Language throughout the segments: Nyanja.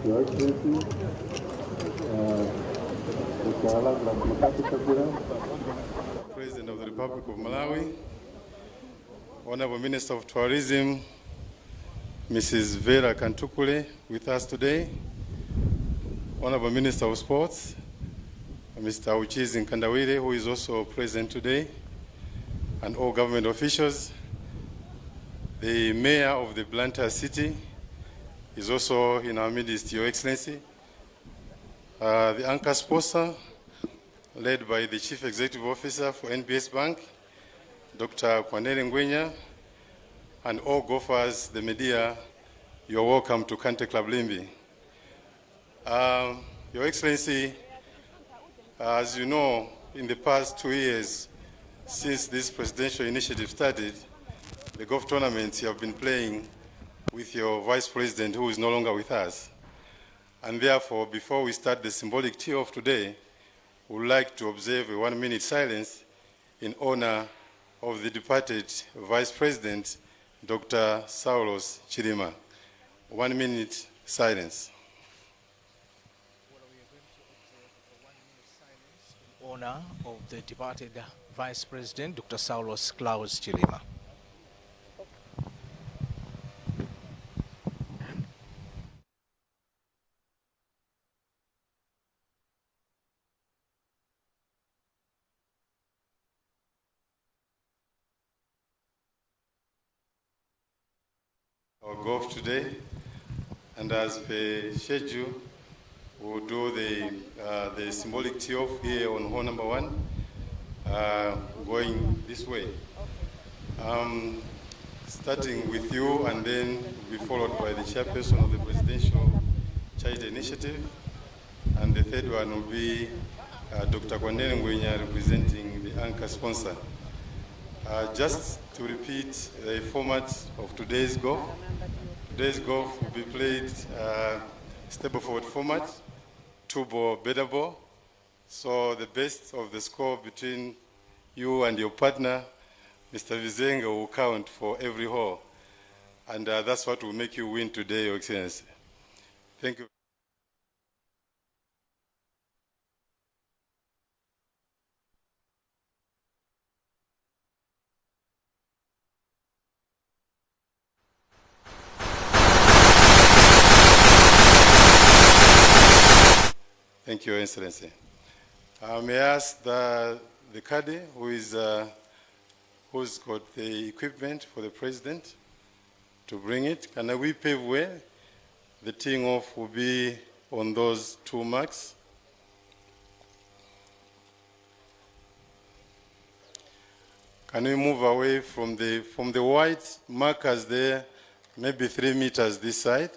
Your Excellency, President of the Republic of Malawi, Honorable Minister of Tourism, Mrs. Vera Kantukule, with us today, Honorable Minister of Sports, Mr. Uchizi Nkandawire, who is also present today, and all government officials. The Mayor of the Blantyre City is also in our midst, Your Excellency. The anchor sponsor, led by the Chief Executive Officer for NBS Bank, Dr. Kwanele Ngwenya, and all golfers, the media, you're welcome to Country Club Limbi. Your Excellency, as you know, in the past 2 years, since this presidential initiative started, the golf tournaments you have been playing with your Vice President, who is no longer with us. And therefore, before we start the symbolic tee-off today, we would like to observe a 1-minute silence in honor of the departed Vice President, Dr. Saulos Chilima. 1 minute silence. In honor of the departed Vice President, Dr. Saulos Klaus Chilima. Our golf today, and as per schedule, we'll do the symbolic tee-off here on hole number 1, going this way. Starting with you, and then we'll be followed by the chairperson of the Presidential Charity Initiative, and the third one will be Dr. Kwanele Ngwenya, representing the anchor sponsor. Just to repeat the format of today's golf. Today's golf will be played stable forward format, 2-ball, better ball. So the best of the score between you and your partner, Mr. Vizenga, will count for every hole. And that's what will make you win today, Your Excellency. Thank you. Thank you, Your Excellency. May I ask the caddy, who's got the equipment for the President, to bring it. Can we pave way? The teeing off will be on those 2 marks. Can we move away from the white markers there, maybe 3 meters this side?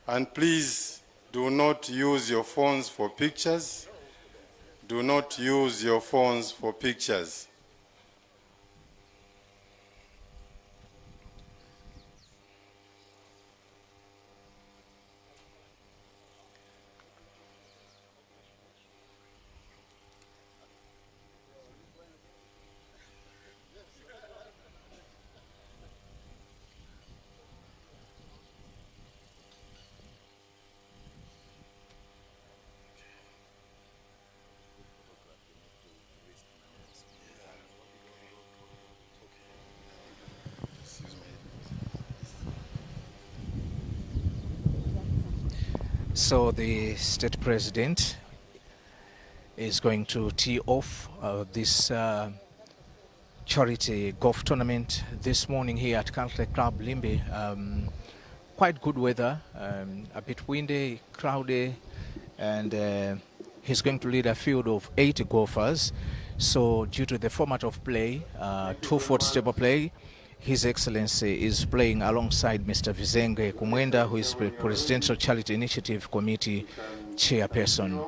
And please, do not use your phones for pictures. Do not use your phones for pictures. So the state president is going to tee off this charity golf tournament this morning here at Country Club Limbi. Quite good weather, a bit windy, cloudy, and he's going to lead a field of 80 golfers. So due to the format of play, 2-foot stable play, His Excellency is playing alongside Mr. Vizenge Kumwenda, who is the Presidential Charity Initiative Committee Chairperson.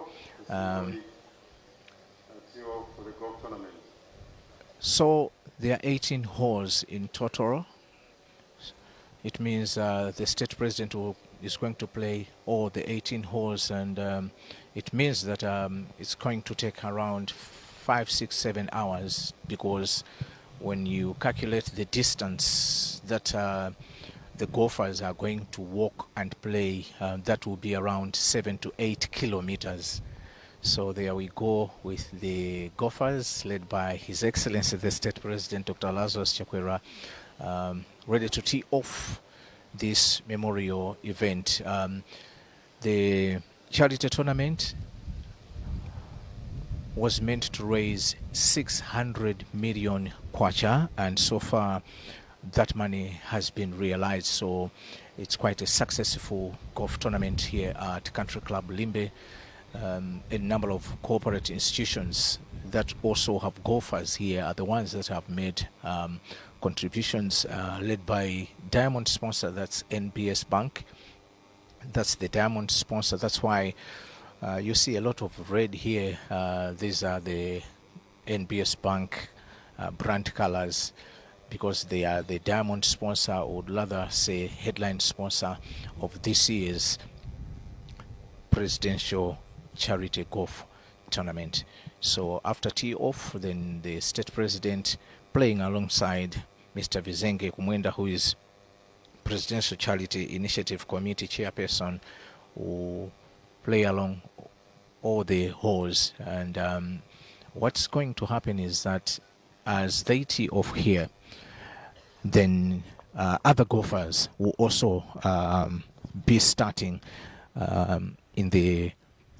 So there are 18 holes in total. It means the state president is going to play all the 18 holes, and it means that it's going to take around 5, 6, 7 hours, because when you calculate the distance that the golfers are going to walk and play. That will be around 7 to 8 kilometers. So there we go with the golfers led by His Excellency the State President Dr. Lazarus Chakwera, ready to tee off this memorial event. The charity tournament was meant to raise 600 million kwacha, and so far that money has been realized. So it's quite a successful golf tournament here at Country Club Limbe. A number of corporate institutions that also have golfers here are the ones that have made contributions, led by Diamond sponsor, that's NBS Bank. That's the Diamond sponsor. That's why you see a lot of red here. These are the NBS Bank brand colors, because they are the Diamond sponsor, or rather say headline sponsor of this year's presidential charity golf tournament. So after tee off, then the state president, playing alongside Mr. Vizenge Kumwenda, who is Presidential Charity Initiative Committee chairperson, will play along all the holes. And what's going to happen is that as they tee off here, then other golfers will also be starting in the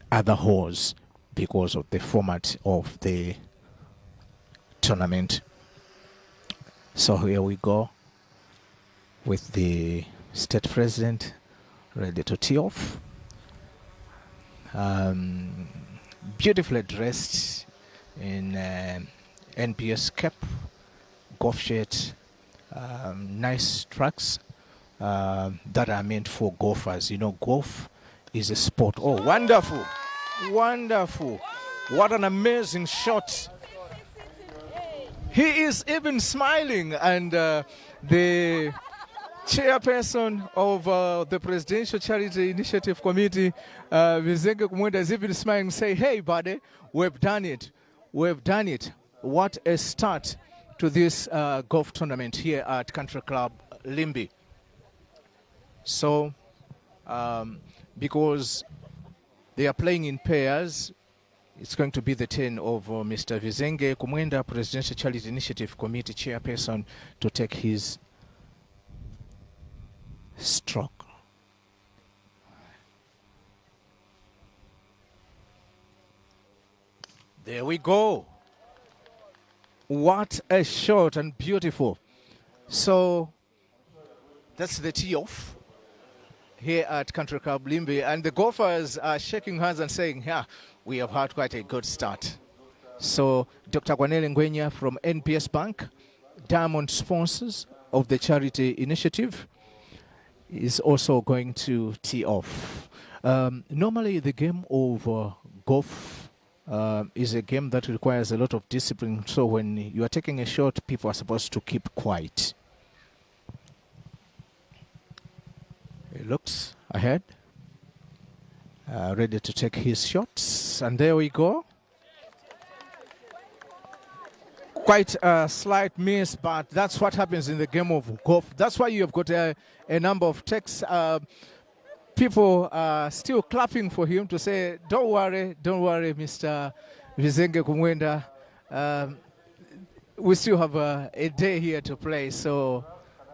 other holes because of the format of the tournament. So here we go with the state president ready to tee off. Beautifully dressed in NPS cap, golf shirt, nice tracks that are meant for golfers. You know, golf is a sport. Oh, wonderful, wonderful. What an amazing shot. He is even smiling, and the chairperson of the Presidential Charity Initiative Committee, Vizenge Kumwenda, is even smiling, say, hey buddy, we've done it, we've done it. What a start to this golf tournament here at Country Club Limbe. So because they are playing in pairs, it's going to be the turn of Mr. Vizenge Kumwenda, Presidential Charity Initiative Committee chairperson, to take his stroke. There we go. What a shot, and beautiful. So that's the tee off here at Country Club Limbe, and the golfers are shaking hands and saying, yeah, we have had quite a good start. So Dr. Kwanele Ngwenya from NPS Bank, Diamond sponsors of the charity initiative, is also going to tee off. Normally the game of golf is a game that requires a lot of discipline, so when you are taking a shot, people are supposed to keep quiet. He looks ahead, ready to take his shots, and there we go. Quite a slight miss, but that's what happens in the game of golf. That's why you have got a number of texts. People are still clapping for him to say, don't worry, Mr. Vizenge Kumwenda. We still have a day here to play, so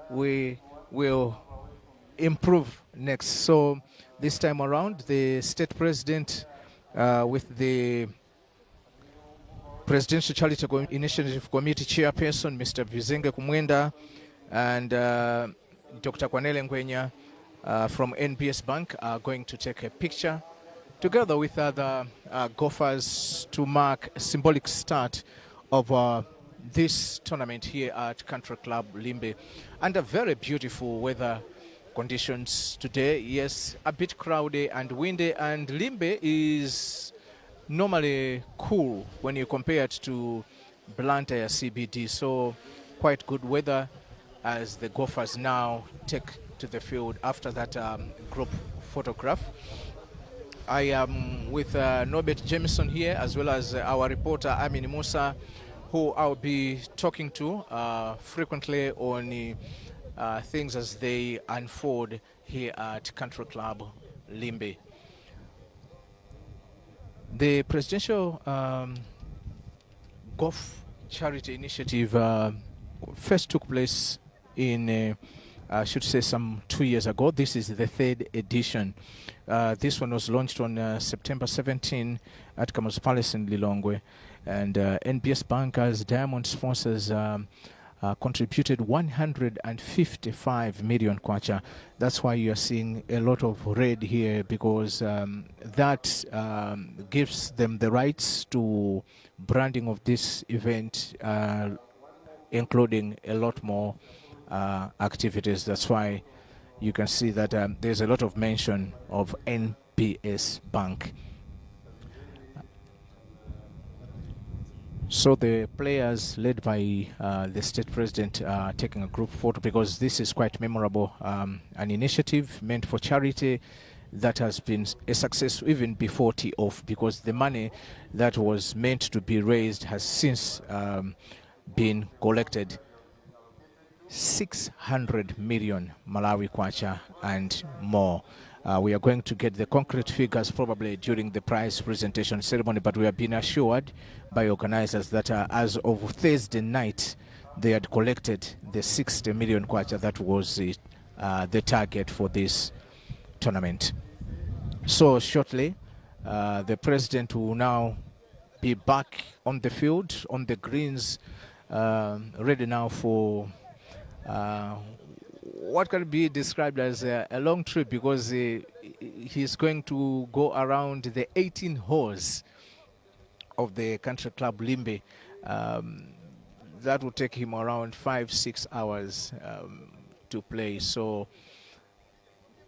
we will improve next. So this time around, the state president with the Presidential Charity Initiative Committee chairperson, Mr. Vizenge Kumwenda, and Dr. Kwanele Ngwenya from NBS Bank are going to take a picture together with other golfers to mark a symbolic start of this tournament here at Country Club Limbe. Under very beautiful weather conditions today. Yes, a bit crowded and windy, and Limbe is normally cool when you compare it to Blantyre CBD. So quite good weather as the golfers now take to the field after that group photograph. I am with Norbert Jameson here, as well as our reporter Amin Musa, who I'll be talking to frequently on things as they unfold here at Country Club Limbe. The presidential golf charity initiative first took place in, I should say, some 2 years ago. This is the third edition. This one was launched on September 17 at Kamuzu Palace in Lilongwe. And NBS bankers, Diamond sponsors contributed 155 million kwacha. That's why you are seeing a lot of red here, because that gives them the rights to branding of this event, including a lot more activities. That's why you can see that there's a lot of mention of NBS Bank. So the players led by the state president are taking a group photo, because this is quite memorable. An initiative meant for charity that has been a success even before tee-off, because the money that was meant to be raised has since been collected. 600 million Malawi kwacha and more. We are going to get the concrete figures probably during the prize presentation ceremony, but we have been assured by organizers that as of Thursday night, they had collected the 60 million kwacha that was the target for this tournament. So shortly, the president will now be back on the field, on the greens, ready now for what can be described as a long trip, because he's going to go around the 18 holes of the Country Club Limbe. That will take him around 5-6 hours to play. So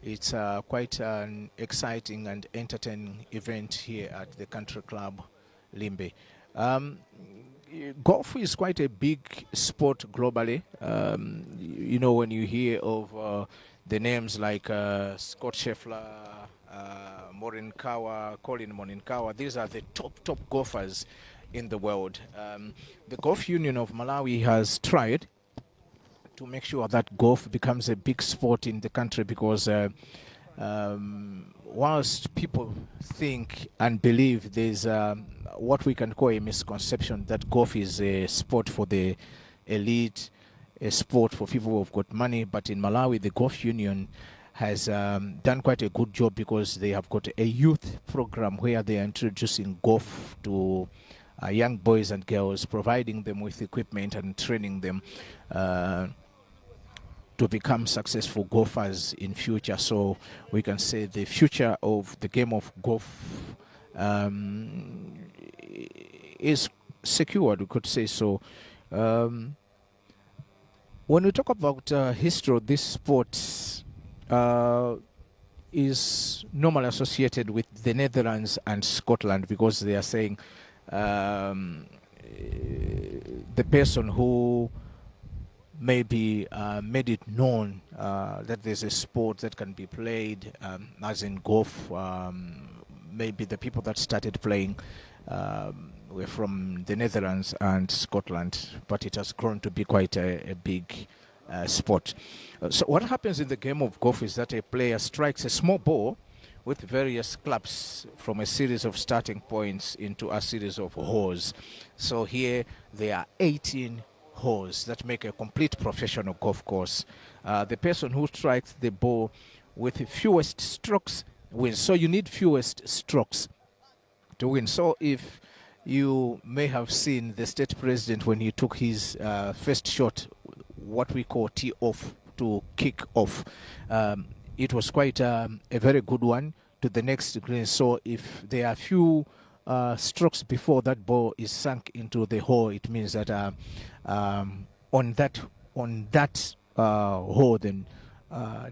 it's quite an exciting and entertaining event here at the Country Club Limbe. Golf is quite a big sport globally. You know, when you hear of the names like Scott Scheffler, Colin Morinkawa, these are the top golfers in the world. The Golf Union of Malawi has tried to make sure that golf becomes a big sport in the country, because whilst people think and believe there's what we can call a misconception that golf is a sport for the elite, a sport for people who have got money, but in Malawi the Golf Union has done quite a good job, because they have got a youth program where they are introducing golf to young boys and girls, providing them with equipment and training them to become successful golfers in future. So we can say the future of the game of golf is secured, we could say so. When we talk about history, this sport is normally associated with the Netherlands and Scotland, because they are saying the person who maybe made it known that there's a sport that can be played, as in golf. Maybe the people that started playing were from the Netherlands and Scotland, but it has grown to be quite a big sport. So what happens in the game of golf is that a player strikes a small ball with various clubs from a series of starting points into a series of holes. So here there are 18 holes that make a complete professional golf course. The person who strikes the ball with the fewest strokes wins. So you need fewest strokes to win. So if you may have seen the state president when he took his first shot, what we call tee off to kick off, it was quite a very good one to the next green. So if there are few strokes before that ball is sunk into the hole, it means that on that hole, then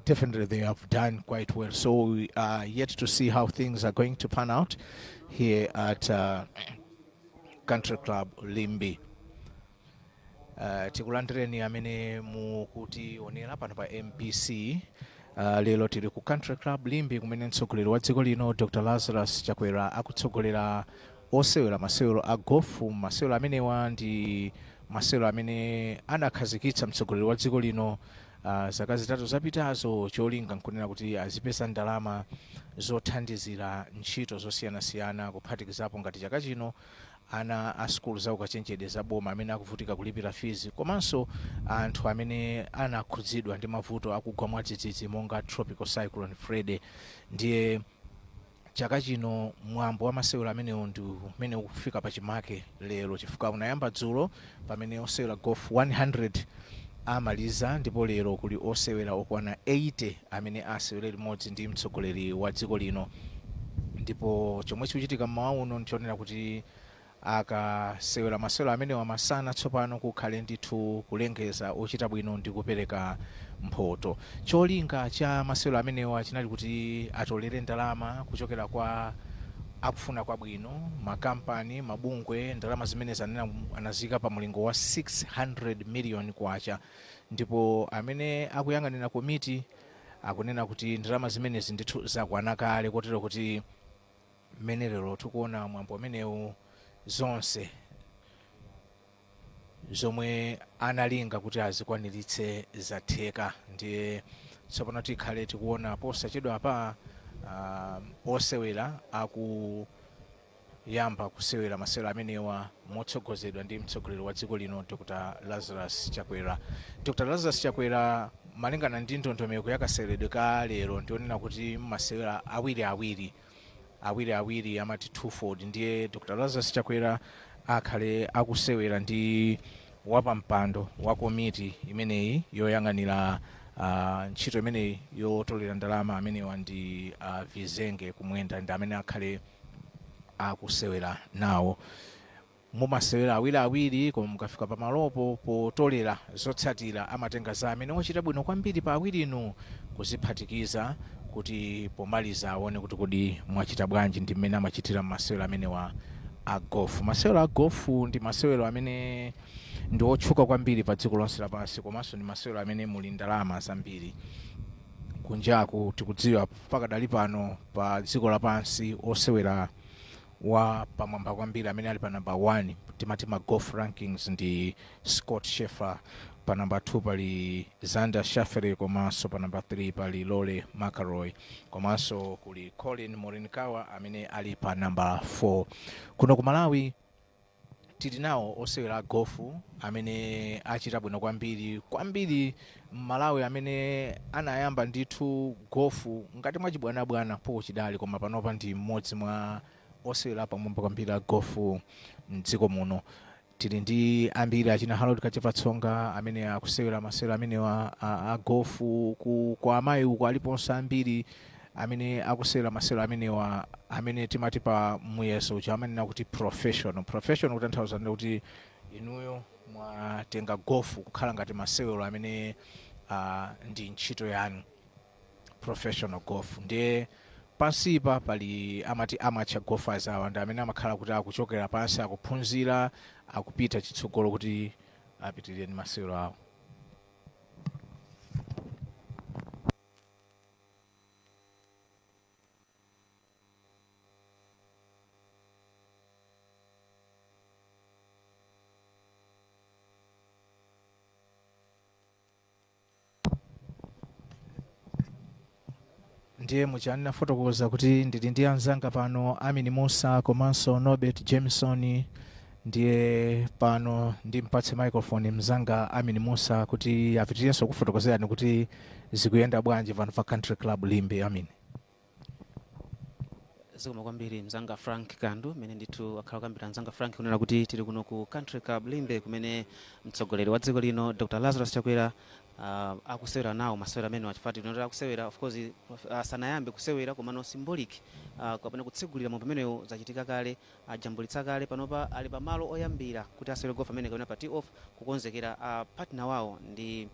definitely they have done quite well. So we are yet to see how things are going to pan out here at Country Club Limbe. Tikulandireni amene mukuti onera pano pa MPC. Lero tili ku Country Club Limbe kumene mtsogoleri wa dziko lino Dr. Lazarus Chakwera akutsogolera osewera masewero a gofu. Masewero amenewa ndi masewero amene anakhazikitsa mtsogoleri wa dziko lino zaka zitatu zapitazo, cholinga nkunena kuti azipeza ndalama zothandizira ntchito zosiyanasiyana kuphatikizapo ngati chaka chino ana a skulu za ukachenjede za boma amene akuvutika kulipira fees, komanso anthu amene anakhudzidwa ndi mavuto akugwa mwadzidzidzi monga tropical cyclone Freddy. Ndiye chaka chino mwambo wa masewero amenewo ndi umene ukufika pachimake lero, chifukwa unayamba dzulo pamene osewera golf 100 amaliza, ndipo lero kuli osewera okwana 80 amene asewere limodzi ndi mtsogoleri wa dziko lino. Ndipo chomwe chikuchitika mmawa uno nchonena kuti akasewera masewero amenewa masana tsopano kukhale ndithu kulengeza ochita bwino ndi kupereka mphoto. Cholinga cha masewero amenewa chinali kuti atolere ndalama kuchokera kwa akufuna kwabwino, makampani, mabungwe, ndalama zimene anazika pa mulingo wa 600 million kwacha. Ndipo amene akuyang'anira komiti akunena kuti ndalama zimenezi ndithu zakwana kale, kotero kuti mmene lero tikuona mwambo amenewu zonse zomwe analinga kuti azikwaniritse zatheka. Ndiye tsopano tikhale tikuona posachedwa pa osewera akuyamba kusewera masewero amenewa motsogozedwa ndi mtsogoleri wa dziko lino Dr. Lazarus Chakwera. Dr. Lazarus Chakwera malingana ndi ndondomeko yakaseweredwe ka lero ndionena kuti masewera awiri amati twofold. Ndiye Dr. Lazarus Chakwera akhale akusewera ndi wapampando wa komiti imeneyi yoyang'anira ntchito imeneyi yotolera ndalama amenewa ndi Vizenge kumwenda, ndi amene akhale akusewera nawo. Mumasewera awiri koma mukafika pamalopo potolera zotsatira amatenga za amene wachita bwino kwambiri pa awirinu kuziphatikiza kuti pomaliza aone kuti kodi mwachita bwanji. Ndi mmene amachitira masewero amenewa a golf. Masewero a golf ndi masewero amene ndi otchuka kwambiri pa dziko lonse lapansi, komanso ndi masewero amene muli ndalama zambiri. Kunjaku tikudziwa pakadali pano pa dziko lapansi osewera wa pamwamba kwambiri amene ali pa number 1 timati ma golf rankings ndi Scott Scheffler, pa number 2 pali Xander Schauffele, komanso pa number 3 pali Rory McIlroy, komanso kuli Collin Morikawa amene ali pa number 4. Kuno ku Malawi tili nawo osewera gofu amene achita bwino kwambiri Malawi, amene anayamba ndithu gofu ngati mwachibwanabwana po chidali, koma panopa ndi mmodzi mwa osewera pamwamba kwambiri gofu mdziko muno. Tili ndi ambiri achina Harold Kachepatsonga amene akusewera masewero amene a gofu kwa amayi uko aliponso ambiri amene akusewera masewero amenewa amene timati pa muyeso chamene nakuti professional kutanthauza kuti inuyo mwatenga gofu kukhala ngati masewero amene ndi ntchito yanu, professional golf. Ndiye pansipa pali amati amateur golfers awa ndi amene amakhala kuti akuchokera pansi akuphunzira akupita chitsogolo kuti apitirire ndi masewero awo. Ndiye muchani nafotokoza kuti ndili ndi anzanga pano Amini Musa komanso Norbert Jameson. Ndiye pano ndimpatse microphone mzanga Amini Musa kuti apitirirenso kufotokozerani kuti zikuyenda bwanji pano pa Country Club Limbe. Amini. Zikoma kwambiri mzanga Frank Kandu, mene ndithu akhala kambira mzanga Frank kunena kuti tili kuno ku Country Club Limbe kumene mtsogoleri wa dziko lino Dr. Lazarus Chakwera akusewera nawo masewera amene wachifati tinotera kusewera of course sanayambe kusewera komano symbolic kapena kutsegulira mu pameneyo zachitika kale ajambulitsa kale panopa ali pamalo oyambira kuti asewere golf amene kapena pa tee off kukonzekera partner wawo ndi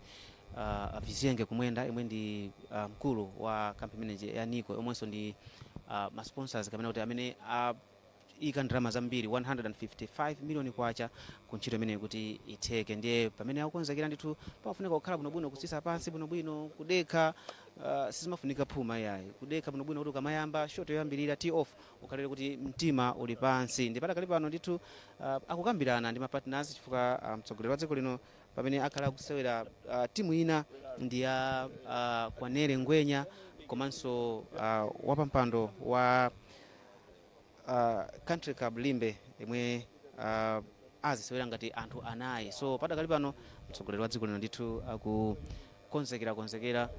Vizenge kumwenda imwe ndi mkulu wa campaign manager ya Niko omwenso ndi ma sponsors kapena kuti amene ika ndalama zambiri 155 million kwacha kuntchito imene kuti itheke. Ndiye pamene akukonzekera ndithu pafunika kukhala bwinobwino kusisa pansi bwinobwino kudekha sizimafunika phuma yayi kudekha bwinobwino kuti ukamayamba shot yoyambirira tee off ukhalere kuti mtima uli pansi. Ndi patakali pano ndithu akukambirana ndi ma partners chifukwa mtsogoleri wa dziko lino pamene akhala kusewera timu ina ndi ya Kwanere Ngwenya komanso wapampando wa Country Club Limbe imwe azisewera ngati anthu anayi. So padakali pano mtsogoleri wa dziko lino ndithu akukonzekera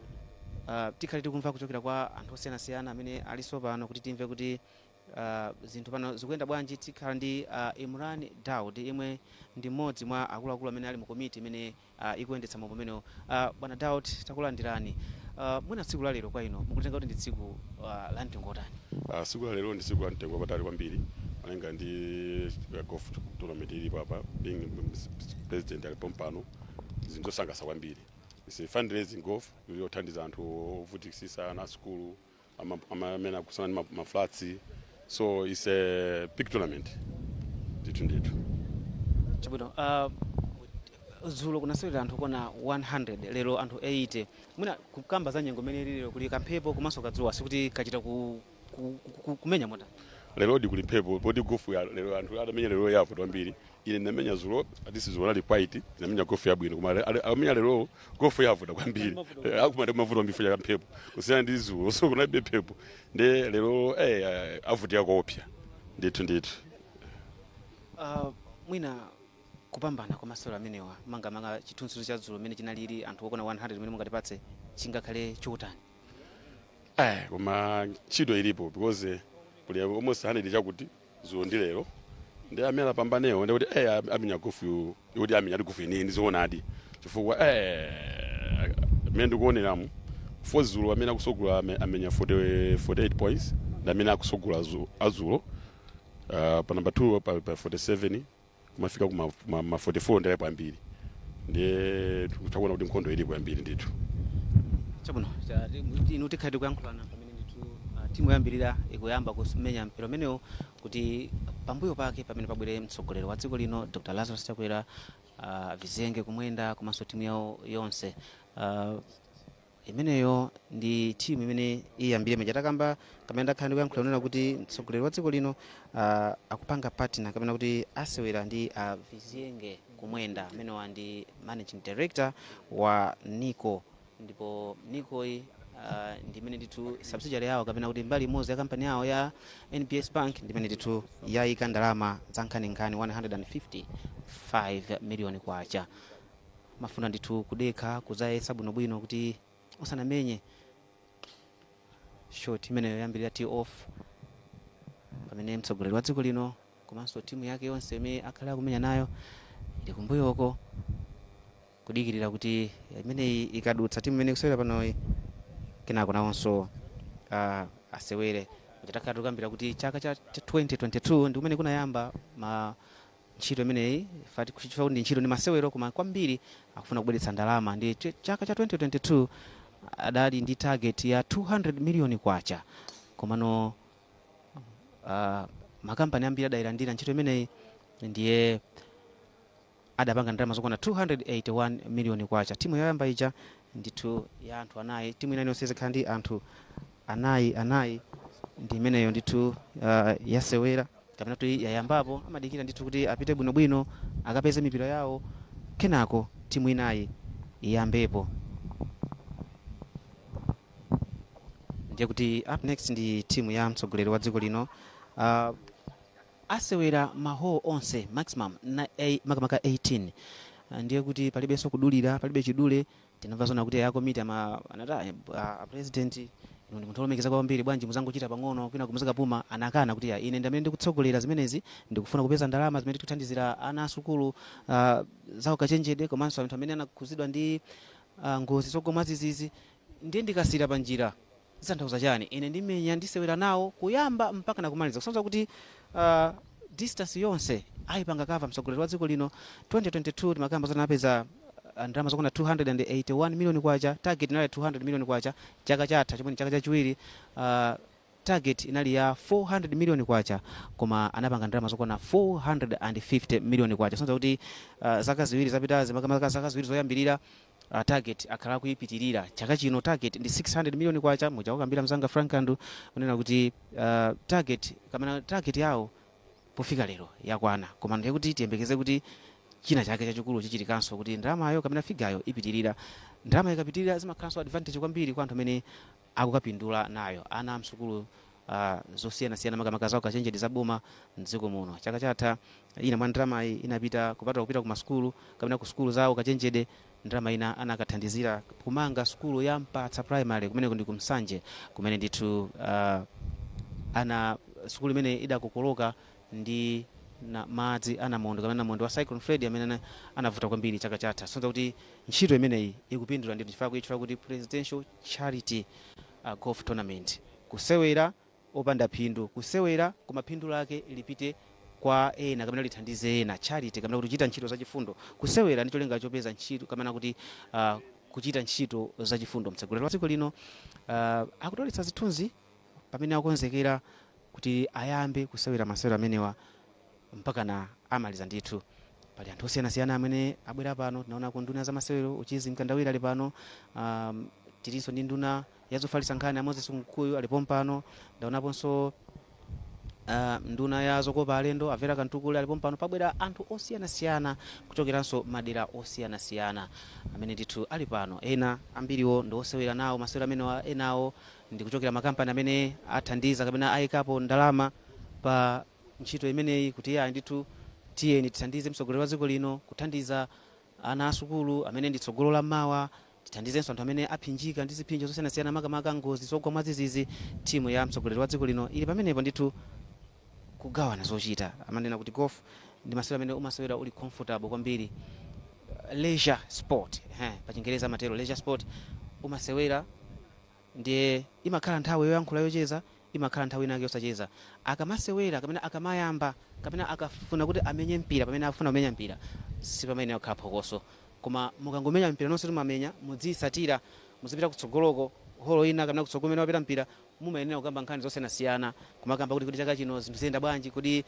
tikhali tikumva kuchokera kwa anthu osiyanasiyana amene aliso pano kuti timve kuti zinthu pano zikuyenda bwanji. Tikhala ndi Imran Daud imwe ndi mmodzi mwa akuluakulu amene ali mu komiti imene ikuyendetsa mambo amenewo. Bwana Daud, takulandirani. Mwina tsiku la lero kwa ino mukutenga kuti ndi tsiku la mtengo wotani? Siku la lero ndi siku la mtengo wapatali kwambiri malinga ndi golf tournament ilipo apa, being president alipo mpano zinthu zosangalatsa kwambiri. It's a fundraising golf yothandiza anthu ovutikisisa ana skulu amene akusana ma flats, so it's a big tournament ndithu. Chabwino, zulo kunasewera anthu kona 100, lero anthu 80. Mwina kukamba za nyengo imene lero kuli kamphepo komanso kadzuwa sikuti kachita kumenya mota. Lero ndi kuli mphepo poti golf ya lero anthu adamenya lero yapo kwambiri. Ine ndamenya zulo atisi zulo ali quiet, ndamenya golf yabwino koma amenya lero golf yapo kwambiri. Akumade mavuto mbifu ya mphepo kusiyana ndi zulo, so kuna mphepo nde lero avutia kopya ndithu. Mwina kupambana kwa masewera amenewa manga chithunzithunzi cha dzulo imene chinalili anthu okona 100 imene mungatipatse chingakhale chotani? Koma ntchito ilipo because kuli almost 100 chakuti zulo ndi lero ndi amene apambanewo ndi kuti amenya golf yoti amenya golf ine ndizoonadi chifukwa amene ndikuoneramu for zulo amene akusogula amenya 48 points ndi amene akusogula azulo pa number 2 pa 47 kumafika kuma 44 ndipo ambiri ndiye tutakuona kuti nkhondo ilipo ambiri ndithu. Chabwino, inu tikhali kuyankhulana pamene ndithu timu yambirira ikuyamba kumenya mpira umenewo kuti pambuyo pake pamene pabwere mtsogoleri wa dziko lino Dr. Lazarus Chakwera, Vizenge kumwenda komanso timu yawo yonse. Imeneyo ndi timu imene iyambire machatakamba kamene ndakhala kuyankhula nena kuti mtsogoleri wa dziko lino akupanga partner kamene kuti asewera ndi Vizenge kumwenda amene ndi managing director wa Nico, ndipo Nico ndi imene ndithu subsidiary yawo kapena kuti mbali imodzi ya kampani yawo ya NBS Bank ndi imene ndithu yayika ndalama za nkhaninkhani 155 million kwacha. Mafuna ndithu kudekha kuzayesa bwinobwino kuti usanamenye shot imeneyo yambirira tee off pamene mtsogoleri wa dziko lino komanso timu yake yonse imene akhala akumenya nayo ili kumbuyoko kudikirira kuti imeneyi ikadutsa timu imene kusewera panoyi kenako nawonso asewere. Nditakhala tikambira kuti chaka cha 2022 ndi kumene kunayamba ntchito imeneyi fati kuchifa ndi ntchito ndi masewero koma kwambiri akufuna kubweretsa ndalama. Ndi chaka cha 2022 adali ndi target ya 200 million kwacha, komano makampani ambiri adayilandira ntchito imeneyi ndiye adapanga ndalama zokwana 281 million kwacha. Timu yoyamba ija ndithu ya anthu anayi, timu ina yonse izikhala ndi anthu anayi ndi imeneyo ndithu yasewera kapena kuti yayambapo. Amadikira ndithu kuti apite bwinobwino akapeze mipira yawo kenako timu inayi iyambepo. Ndiye kuti up next ndi timu ya mtsogoleri wa dziko lino asewera mahole onse maximum makamaka 18. Ndiye kuti palibenso kudulira, palibe chidule. Tinamva zona kuti akomiti anati president ino ndi munthu olumikizika kwambiri, bwanji muzangochita pang'ono kwina kumuzika puma. Anakana kuti ine ndamene ndikutsogolera zimenezi ndikufuna kupeza ndalama zimene tikuthandizira ana asukulu zawo kachenjede komanso anthu amene anakhuzidwa ndi ngozi zogoma zizizi. Ndiye ndikasira panjira zitanthauza chani? Ine ndimenya ndisewera nawo kuyamba mpaka nakumaliza kusonza kuti distance yonse ayipanga kava mtsogoleri wa dziko lino. 2022 timakamba zona apeza ndalama zokwana 281 million kwacha, target inali 200 million kwacha. Chaka chatha chomwe chaka chachiwiri target inali ya 400 million kwacha koma anapanga ndalama zokwana 450 million kwacha. Sonza kuti zaka ziwiri zapitazi makamaka zaka ziwiri zoyambirira target akhala kuyipitirira. Chaka chino target ndi 600 million kwacha. Muchakambira mzanga Frank Kandu unena kuti target yawo pofika lero yakwana, koma ndiye kuti tiyembekeze kuti china chake chachikulu chichitikanso kuti ndalamayo kapena figayo ipitirira. Ndalama ikapitirira zimakhalanso advantage kwambiri kwa anthu amene akukapindula nayo. Ana amsukulu zosiyanasiyana makamaka zawo kachenjede zaboma mdziko muno. Chaka chatha ina mwa ndalamayi inapita kupita ku masukulu kapena ku sukulu zawo kachenjede. Ndalama ina anakathandizira kumanga sukulu ya Mpatsa primary kumene ndi kumsanje kumene ndithu ana sukulu imene idakokoloka ndi na madzi anamondo kapena namondo wa Cyclone Freddy amene anavuta kwambiri chaka chatha. Sonza kuti ntchito imeneyi ikupindula ndithu chifukwa kuitchula kuti Presidential Charity Golf Tournament. Kusewera opanda phindu, kusewera koma phindu lake lipite kwa ena kapena lithandize ena, charity kapena kuti kuchita ntchito zachifundo. Kusewera ndicho cholinga chopeza ntchito kapena kuti kuchita ntchito zachifundo. Mtsogoleri wa dziko lino akutoletsa zithunzi pamene akonzekera kuti ayambe kusewera masewero amenewa mpaka na amaliza ndithu. Pali anthu osiyanasiyana amene abwera pano. Tinaona ku nduna za masewero uchizi mkandawira ali pano, tilinso ndi nduna yazofalitsa nkhani ya Moses Mkuyu alipo pano. Ndaonaponso nduna ya zokopa alendo Avera Kantukule alipo pano. Pabwera anthu osiyanasiyana kuchokeranso madera osiyanasiyana amene ndithu ali pano. Ena ambiriwo ndi osewera nawo masewero amenewa, enawo ndi kuchokera makampani amene athandiza kapena ayikapo ndalama pa ntchito imeneyi kuti ya ndithu tiyeni tithandize mtsogoleri wa dziko lino kuthandiza ana asukulu amene ndi tsogolo la mawa. Tithandizenso anthu amene aphinjika ndi ziphinjo zosiyanasiyana makamaka ngozi zogwa mwadzidzidzi. Timu ya mtsogoleri wa dziko lino ili pamenepo ndithu kugawana zochita. Amanena kuti golf ndi masewero amene umasewera uli comfortable kwambiri. Leisure sport, pa Chingereza amatero leisure sport. Umasewera ndiye imakhala nthawi yoyankhula yocheza, imakhala nthawi inake yosacheza. Akamasewera kapena akamayamba kapena akafuna kuti amenye mpira pamene afuna kumenya mpira, si pamene akhala phokoso. Koma mukangomenya mpira nonse mumamenya mudzisatira, muzipita kutsogoloko holo ina kapena kutsogolo kumene wapita mpira, mumayenera kukamba nkhani zosiyanasiyana, kumakamba kuti chaka chino zinthu ziyenda bwanji, kuti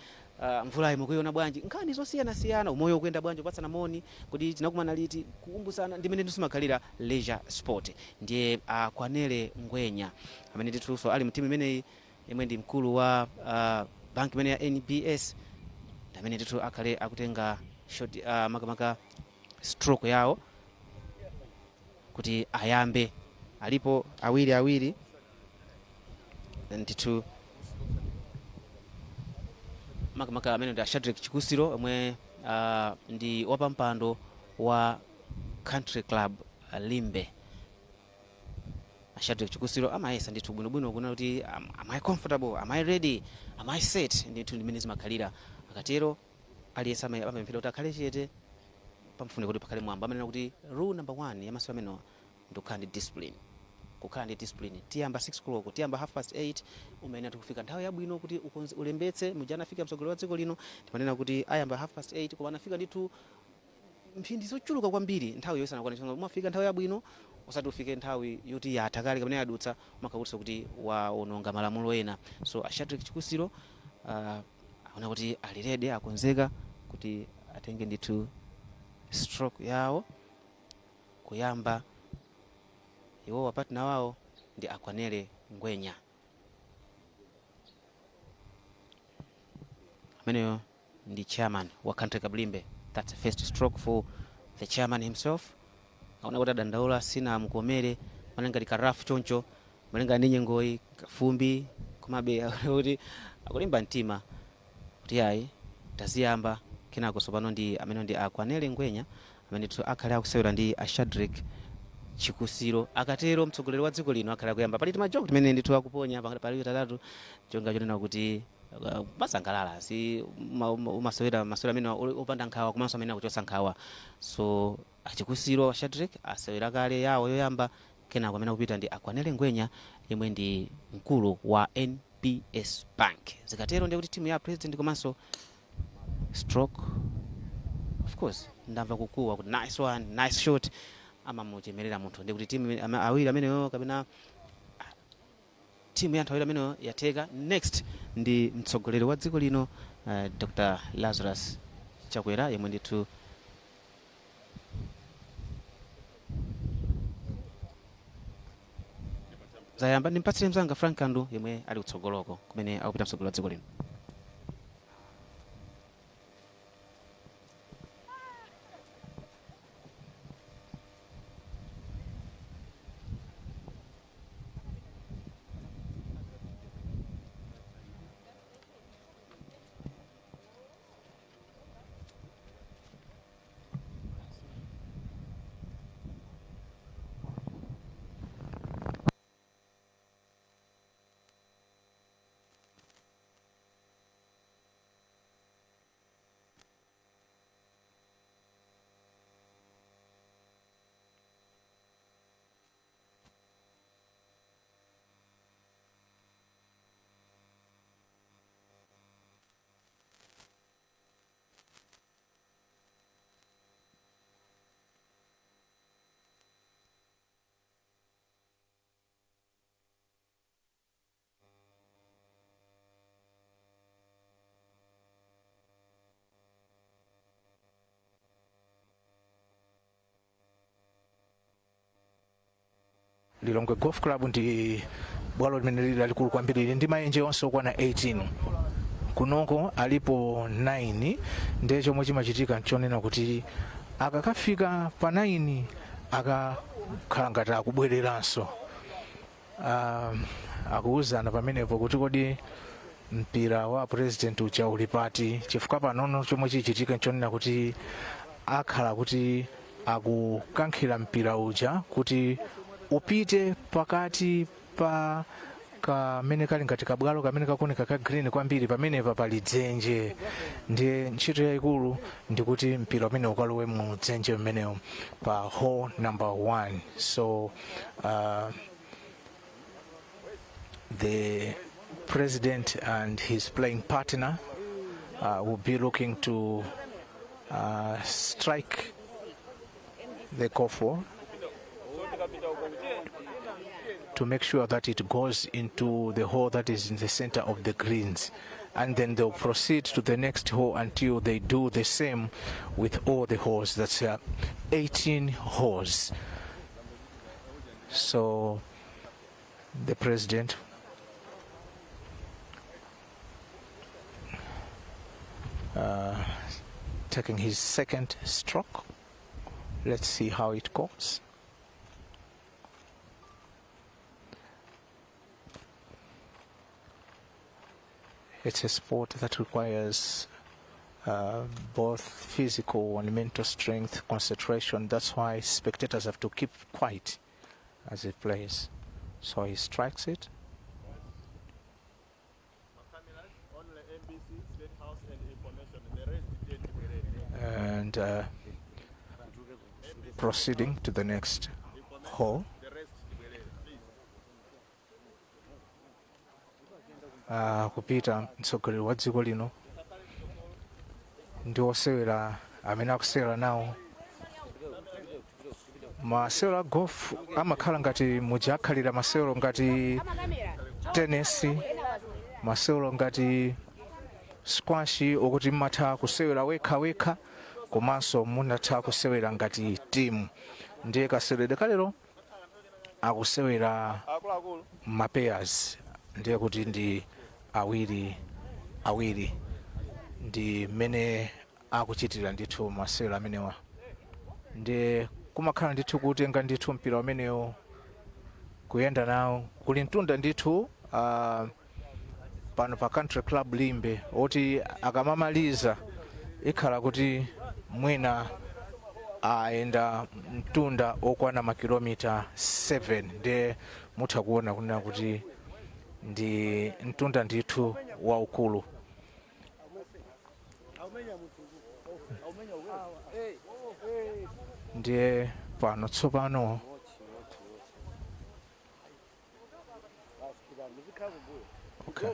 mvula imukuiona bwanji, nkhani zosiyanasiyana, umoyo ukuyenda bwanji, upatsana moni, kuti tinakumana liti, kukumbusana. Ndi mmene simakhalira leisure sport. Ndiye Akwanele Ngwenya amene ndithu ali mtimu imeneyi, yemwe ndi mkulu wa bank imene ya NBS, amene ndithu akhale akutenga shot makamaka stroke yawo kuti ayambe. Alipo awiri ndithu makamaka amene ndi Shadrack Chikusiro omwe ndi wapampando wa Country Club Limbe. Shadrack Chikusiro amayesa ndithu bwinobwino kuna kuti am I comfortable, am I ready, am I set, ndithu ndimene zimakhalira. Akatero aliyesa amapemphera kuti akhale chete pamfune kuti pakhale mwamba. Amanena kuti rule number 1 ya masewero amene ndikukhala ndi discipline. Kukhala ndi discipline. Tiyamba 6 o'clock, tiyamba 8:30, umayenera kufika nthawi yabwino kuti ulembetse. Mujana afika mtsogoleri wa dziko lino timanena kuti ayamba 8:30, koma anafika ndithu mphindi zochuluka kwambiri. Nthawi yosana kwana umafika nthawi yabwino, usati ufike nthawi yoti yatha kale kapena yadutsa, umakhautsa kuti waononga malamulo ena. So Shadrack Chikusiro aona kuti ali ready, akonzeka kuti atenge ndithu stroke yawo kuyamba. Iwo wapatna wao ndi Akwanele Ngwenya ameneyo ndi chairman wa Country Club Limbe. That's the first stroke for the chairman himself. Aona kuti adandaula sina amkomere malenga likarafu choncho malenga ninye ngoi kafumbi komabe kuti akulimba mtima kuti ayi taziyamba kenako sopano ndi amene ndi Akwanele Ngwenya amene akhale akusewera ndi Shadrack Chikusiro. Akatero mtsogoleri wa dziko lino akhala kuyamba pali timajoke timene ndithu akuponya pali tatatu chonga chonena kuti basangalala si masewera amene opanda nkhawa komanso amene akuchotsa nkhawa. So Chikusiro Shadrack asewera kale yawo yoyamba, kenako amene akupita ndi Akwanele Ngwenya yemwe ndi mkulu wa NBS Bank. Zikatero ndiye kuti timu ya president komanso stroke of course ndamva kukuwa kuti nice one, nice shot, amamuchemerera munthu. Ndi kuti timu awiri ameneyo kapena timu ya anthu awiri ameneyo yateka. Next ndi mtsogoleri wa dziko lino Dr. Lazarus Chakwera yemwe ndithu zayamba. Ndimpatsire mzanga Frank Kandu yemwe ali kutsogoloko kumene akupita mtsogoleri wa dziko lino. Lilongwe Golf Club ndi bwalo limene lili lalikulu kwambiri ndi maenje onse okwana 18 kunoko alipo 9 ndiye chomwe chimachitika nchonena kuti akakafika pa 9 akakhala ngati akubwereranso akuwuzana pamenepo kuti kodi mpira wa president ucha uli pati chifukwa panono chomwe chichitika nchonena kuti akhala kuti akukankhira mpira uja kuti upite pakati pa kamene kali ngati kabwalo kamene kakoneka ka green kwambiri pamenepa pali dzenje ndiye ntchito yayikulu ndikuti mpira umene ukalowe mu dzenje mmenewo pa hole number 1. So the president and his playing partner will be looking to strike the kofo to make sure that it goes into the hole that is in the center of the greens, and then they'll proceed to the next hole until they do the same with all the holes. That's 18 holes. So the president taking his second stroke. Let's see how it goes. It's a sport that requires both physical and mental strength, concentration. That's why spectators have to keep quiet as he plays. So he strikes it. And proceeding to the next hole. Kupita mtsogoleri wa dziko lino ndi osewera amene akusewera nawo. Masewero golf amakhala ngati mujakhalira masewero ngati tennis, masewero ngati squash okuti mmatha kusewera wekha komanso munatha kusewera ngati team. Ndiye kaseweredwe kalero akusewera mapairs, ndiye kuti ndi awiri ndi mene akuchitira ndithu masewero amenewa. Ndiye kumakhala ndithu kutenga ndithu mpira umenewo kuyenda nawo kuli mtunda ndithu pano pa Country Club Limbe oti akamamaliza ikhala kuti mwina aenda mtunda okwana makilomita 7 ndiye mutha kuona kunena kuti ndi mtunda ndithu waukulu. Ndiye pano tsopano okay.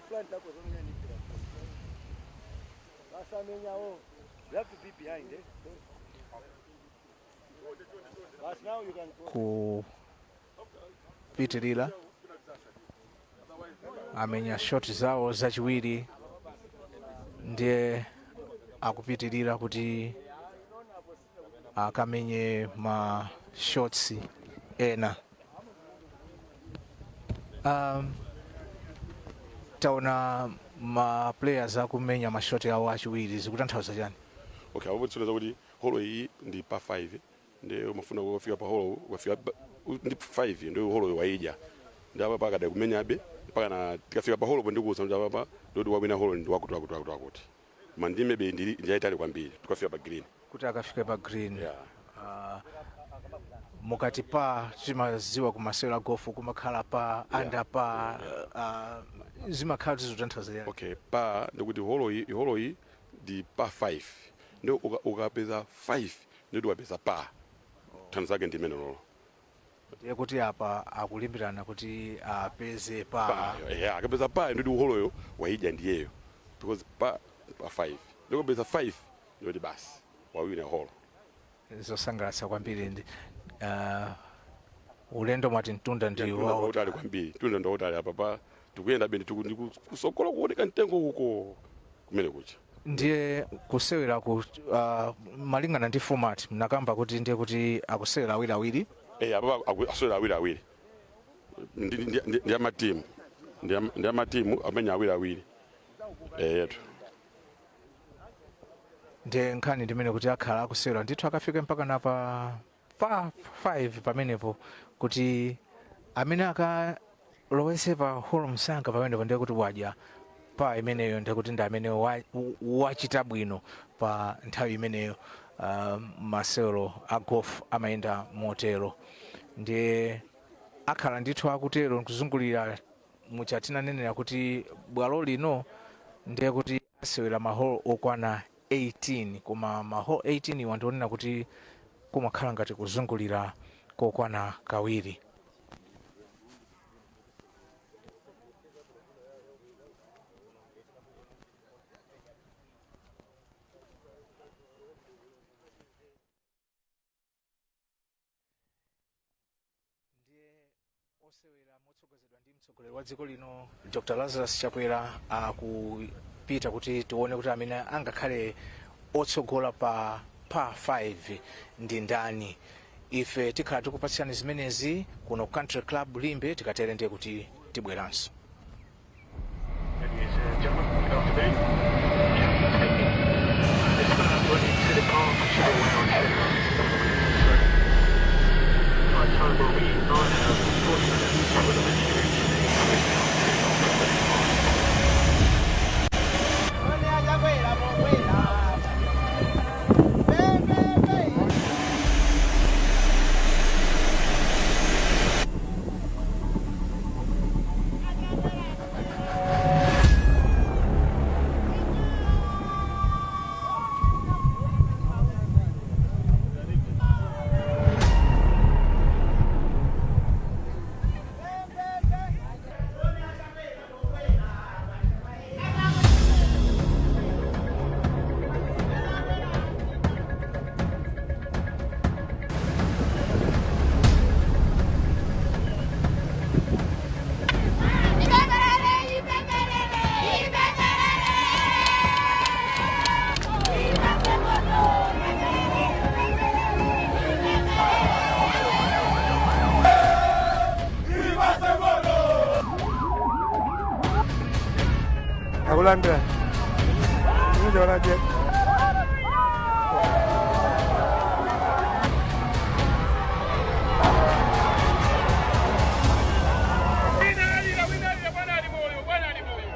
Kupitirira amenya shoti zawo zachiwiri ndiye akupitirira kuti akamenye ma shots ena. Taona ma players akumenya mashoti awo achiwiri zikutanthauza chani? Okay, apo tsuneza kuti holo iyi ndi pa 5 ndiye umafuna kufika pa holo wafika ndi 5 ndiye holo waija ndi apa pakada kumenyabe mpaka na tikafika pa holo ndikuuza ndi apa ndoti wabwina holo ndi wakuti mandime be ndi yaitali kwambiri tukafika pa green kuti akafika pa green. Yeah. Mukati pa chimaziwa kumasewera golf kumakhala pa under pa zimakhala zikutanthauza. Okay, pa ndikuti holo iyi ndi pa 5 ndio ukapeza 5 ndio wapeza pa tanzo zake ndi menolo. Ndiye kuti apa akulimbirana kuti apeze pa. Akapeza pa ndio holoyo waija ndiyeyo because pa 5 ndio kupeza 5 ndio basi wawina holo. Zosangalatsa kwambiri ndi ulendo mwati mtunda ndi wao utali kwambiri tunda ndo utali apa pa tikuyenda bendi kusokola kuoneka mtengo huko kumene kucha. Ndiye kusewera ku malingana ndi format mnakamba kuti ndiye kuti akusewera awiri. Apa asewera awiri ndi amatimu ndi amatimu amenya awiri yetu ndi nkhani ndimene kuti akhala akusewera ndithu akafika mpaka napa 5 pamenepo kuti amene akalowese pa holo msanga pamenepo ndiye kuti wadya pa imeneyo ndiye kuti ndi amene wachita bwino pa nthawi imeneyo. Masewero a golf amayenda motero ndiye akhala ndithu akutero nkuzungulira muchatinanenera kuti bwalo lino ndiye kuti asewera maholo okwana 18 koma maholo 18 wandionena kuti kumakhala ngati kuzungulira kokwana kawiri. Osewera motsogozedwa ndi mtsogoleri wa dziko lino Dr. Lazarus Chakwera akupita kuti tione kuti amene angakhale otsogola pa 5 ndi ndani. Ife tikhala tikupatsirani zimenezi kuno Country Club Limbe tikatere ndiye kuti tibweranso. Akulanda. Ini jalan aja.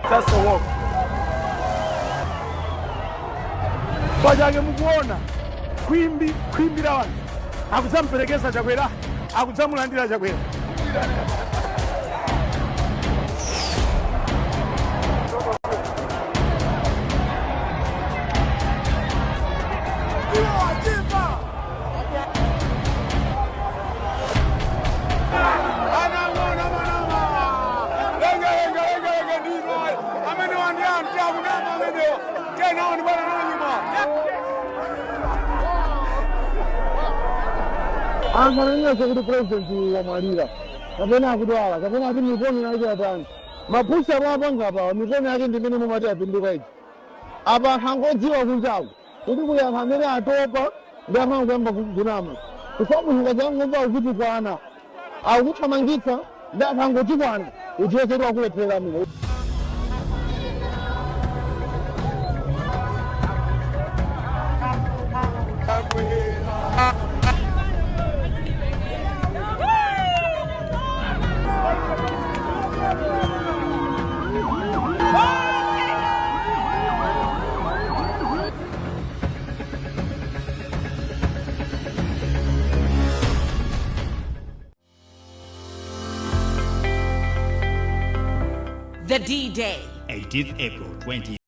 Sasa wako. Bajange mukuona kwimbi la wanu akudzamuperekeza Chakwera akudzamulandira Chakwera. Angaranyeso kuti president wamwalira kapena akudwala kapena ati mikono yake atani mapusha apapanga apa mikono yake ndimene mumati apinduka iji apa hangodziwa kunjaku kuti kuyankha amene atopa ndi amanguyamba kunama kufamunuka zangomva akutikwana akuthamangitsa ndi akhangotikwana utiyesetu akulephera mino. The D-Day, 18th April 20